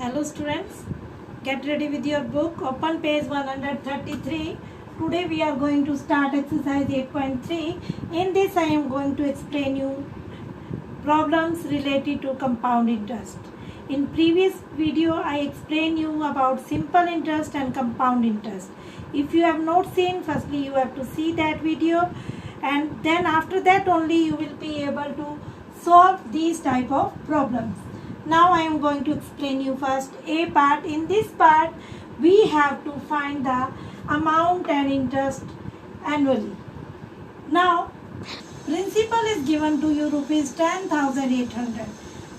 Hello students, get ready with your book. Open page 133. Today we are going to start exercise 8.3. In this I am going to explain you problems related to compound interest. In previous video I explained you about simple interest and compound interest. If you have not seen, firstly you have to see that video, and then after that only you will be able to solve these type of problems. Now I am going to explain you first A part. In this part we have to find the amount and interest annually. Now principal is given to you rupees 10,800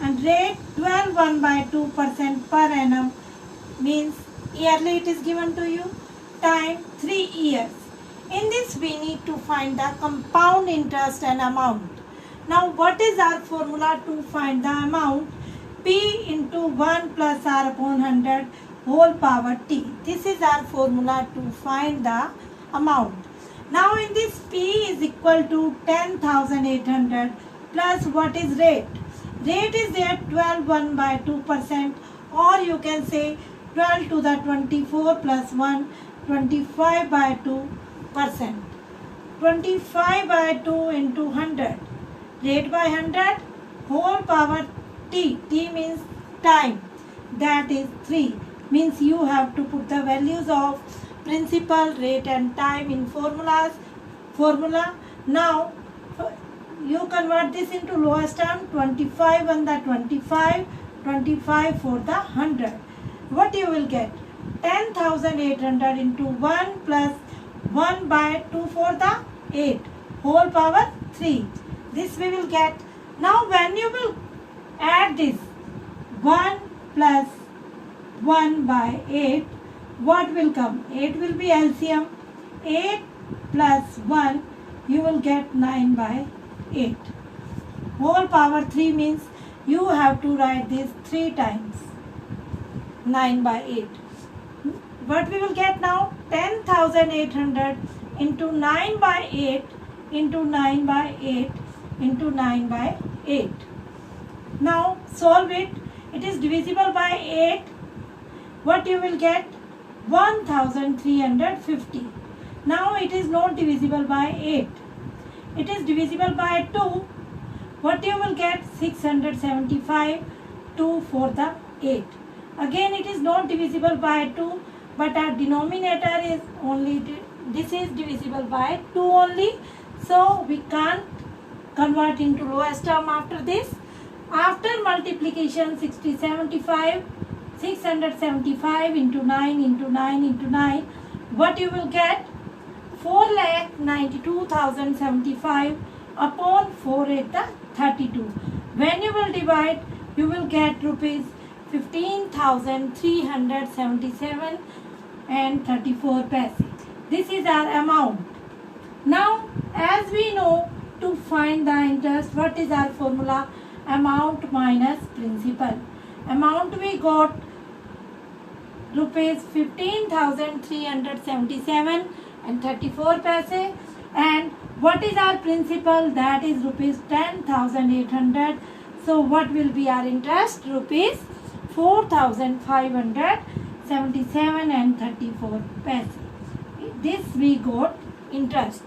and rate 12.1/2% per annum, means yearly it is given to you, time 3 years. In this we need to find the compound interest and amount. Now what is our formula to find the amount? P into 1 plus R upon 100 whole power T. This is our formula to find the amount. Now in this P is equal to 10,800 plus what is rate? Rate is there 12.1/2%, or you can say 12 to the 24 plus 1, 25/2%. 25/2 into 100. Rate by 100 whole power T. T means time. That is 3. Means you have to put the values of principal, rate and time in formula. Now you convert this into lowest term. 25 on the 25, 25 for the 100. What you will get? 10,800 into 1 plus 1/2 for the 8 whole power 3. This we will get. Now when you will add this 1 plus 1/8, what will come? 8 will be LCM. 8 plus 1 you will get 9/8 whole power 3, means you have to write this 3 times. 9/8. What we will get now? 10,800 into 9/8 into 9/8 into 9/8. Now solve it. It is divisible by 8. What you will get? 1,350. Now it is not divisible by 8. It is divisible by 2. What you will get? 675. 2 for the 8. Again it is not divisible by 2, but our denominator is only, this is divisible by 2 only. So we can't convert into lowest term after this. After multiplication 675 into 9 into 9 into 9, what you will get? 4,92,075 upon 4 at the 32. When you will divide, you will get rupees 15,377 and 34 paise. This is our amount. Now as we know, to find the interest, what is our formula? Amount minus principal. Amount we got rupees 15,377 and 34 paise, and what is our principal? That is rupees 10,800. So what will be our interest? Rupees 4,577 and 34 paise. This we got interest.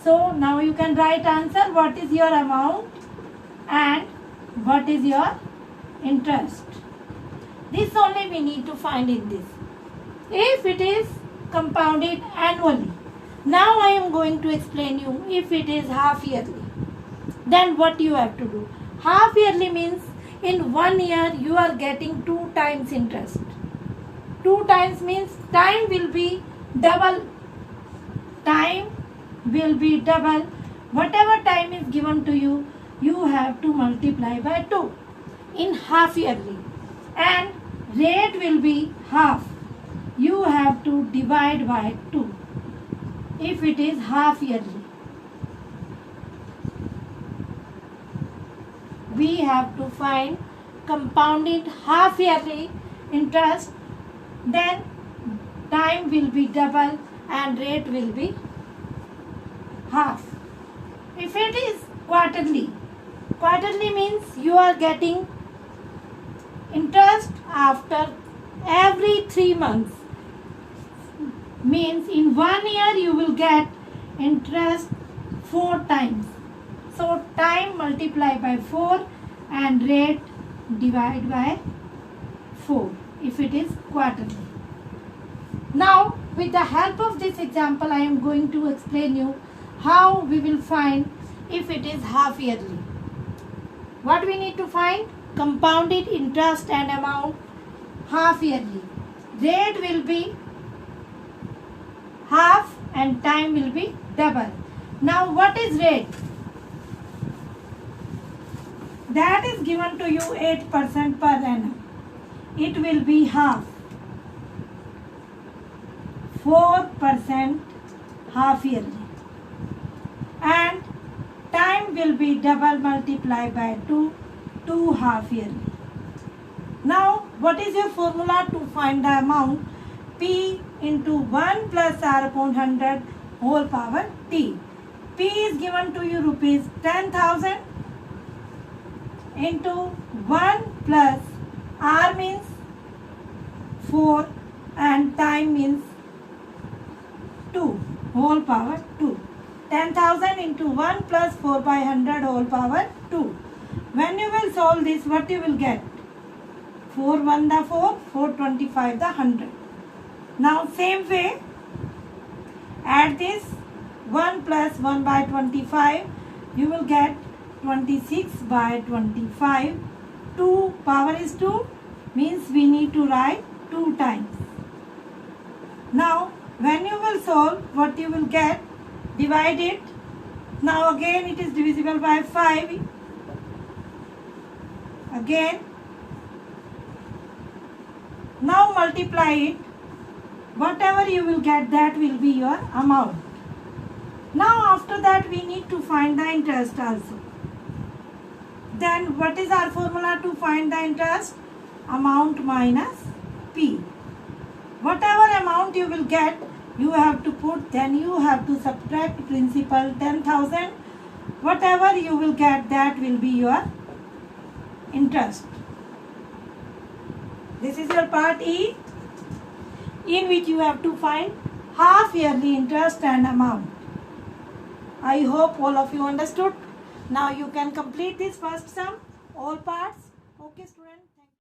So now you can write answer. What is your amount and what is your interest? This only we need to find in this. If it is compounded annually, now I am going to explain you if it is half yearly. Then what you have to do? Half yearly means in 1 year you are getting 2 times interest. 2 times means time will be double. Time will be double. Whatever time is given to you, you have to multiply by 2 in half yearly, and rate will be half. You have to divide by 2 if it is half yearly. We have to find compounded half yearly interest, then time will be double and rate will be half. If it is quarterly, quarterly means you are getting interest after 3 months. Means in 1 year you will get interest 4 times. So time multiply by 4 and rate divide by 4 if it is quarterly. Now with the help of this example I am going to explain you how we will find if it is half yearly. What we need to find? Compounded interest and amount half yearly. Rate will be half and time will be double. Now what is rate? That is given to you 8% per annum. It will be half. 4% half yearly. And time will be double multiplied by 2 half yearly. Now what is your formula to find the amount? P into 1 plus R upon 100 whole power T. P is given to you rupees 10,000 into 1 plus R means 4 and time means 2 whole power 2. 10,000 into 1 plus 4 by 100 whole power 2. When you will solve this, what you will get? 4 1 the 4, 425 the 100. Now same way, add this 1 plus 1 by 25, you will get 26 by 25. 2 power is 2 means we need to write 2 times. Now when you will solve, what you will get? Divide it. Now again it is divisible by 5. Again. Now multiply it. Whatever you will get, that will be your amount. Now after that we need to find the interest also. Then what is our formula to find the interest? Amount minus P. Whatever amount you will get, you have to put, then you have to subtract principal 10,000. Whatever you will get, that will be your interest. This is your part E, in which you have to find half yearly interest and amount. I hope all of you understood. Now you can complete this first sum, all parts. Okay, student.